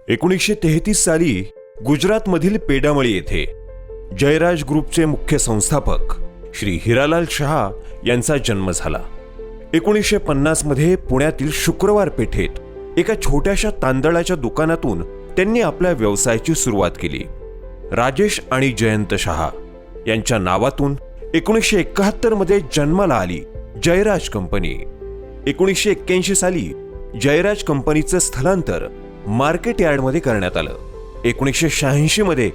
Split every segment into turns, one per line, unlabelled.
1933 साली गुजरातमधील पेडामळी येथे जयराज ग्रुपचे मुख्य संस्थापक श्री हिरालाल शहा यांचा जन्म झाला। 1950 मध्ये पुण्यातील शुक्रवार पेठेत एका छोट्याशा तांदळाच्या दुकानातून त्यांनी आपल्या व्यवसायाची सुरुवात केली। राजेश आणि जयंत शहा यांच्या नावातून 1971 मध्ये जन्माला आली जयराज कंपनी। 1981 साली जयराज कंपनीचं स्थलांतर मार्केट यार्डमध्ये करण्यात आलं। 1986 मध्ये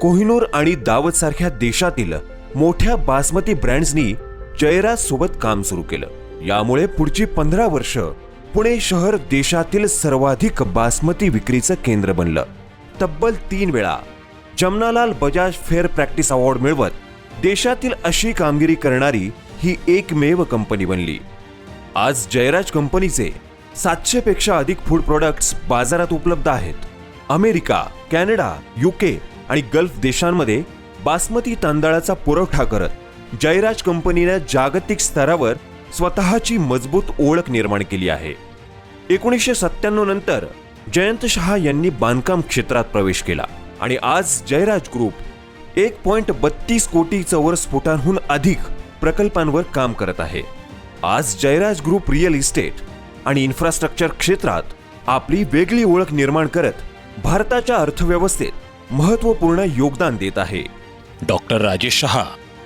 कोहिनूर आणि दावत सारख्या देशातील मोठ्या बासमती ब्रँड्सनी जयराज सोबत काम सुरू केलं। यामुळे पुढची 15 वर्ष पुणे शहर देशातील सर्वाधिक बासमती विक्रीचं केंद्र बनलं। तब्बल 3 वेळा Jamnalal Bajaj fair practice award मिळवत देशातील अशी कामगिरी करणारी ही एकमेव कंपनी बनली। आज जयराज कंपनीचे 700 पेक्षा अधिक फूड प्रोडक्ट्स बाजारात उपलब्ध आहेत। अमेरिका, कॅनडा, यूके आणि गल्फ देशांमध्ये बासमती तांदळाचा पुरवठा करत जयराज कंपनीने जागतिक स्तरावर स्वतःची मजबूत ओळख निर्माण केली आहे। 1997 नंतर जयंत शहा यांनी बांधकाम क्षेत्रात प्रवेश केला आणि आज जयराज ग्रुप 1.32 कोटी चौरस फुटांहून अधिक प्रकल्पांवर काम करत आहे। आज जयराज ग्रुप रिअल इस्टेट आणि इन्फ्रास्ट्रक्चर क्षेत्रात आपली वेगळी ओळख निर्माण करत भारताच्या अर्थव्यवस्थेत महत्त्वपूर्ण योगदान देत आहे।
डॉक्टर राजेश शहा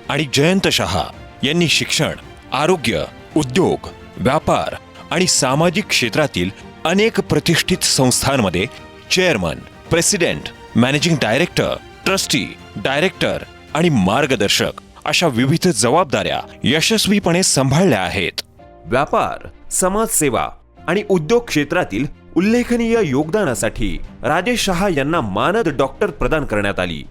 आणि जयंत शहा यांनी शिक्षण, आरोग्य, उद्योग, व्यापार आणि सामाजिक क्षेत्रातील अनेक प्रतिष्ठित संस्थांमध्ये chairman, president, managing director, trustee, director आणि मार्गदर्शक अशा विविध जबाबदाऱ्या यशस्वीपणे सांभाळल्या आहेत।
व्यापार, समाजसेवा आणि उद्योग क्षेत्रातील उल्लेखनीय योगदानासाठी राजेश शहा यांना मानद डॉक्टर प्रदान करण्यात आली।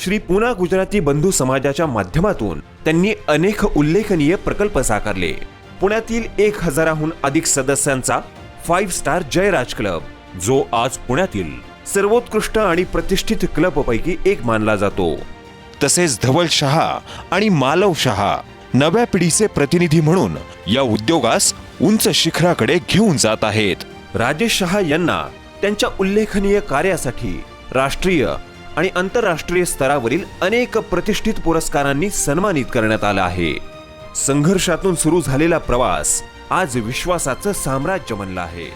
श्री पुना गुजराती बंधू समाजाच्या माध्यमातून त्यांनी अनेक उल्लेखनीय प्रकल्प साकारले। पुण्यातील 1000हून अधिक सदस्यांचा 5 स्टार जयराज क्लब, जो आज पुण्यातील सर्वोत्कृष्ट आणि प्रतिष्ठित क्लबपैकी एक मानला जातो।
तसेच धवल शहा आणि मालव शहा नव्या पिढीचे प्रतिनिधी म्हणून या उद्योगास उंच शिखराकडे घेऊन जात आहेत।
राजेश शहा यांना त्यांच्या उल्लेखनीय कार्यासाठी राष्ट्रीय आणि आंतरराष्ट्रीय स्तरावरील अनेक प्रतिष्ठित पुरस्कारांनी सन्मानित करण्यात आलं आहे। संघर्षातून सुरू झालेला प्रवास आज विश्वासाचं साम्राज्य बनला आहे।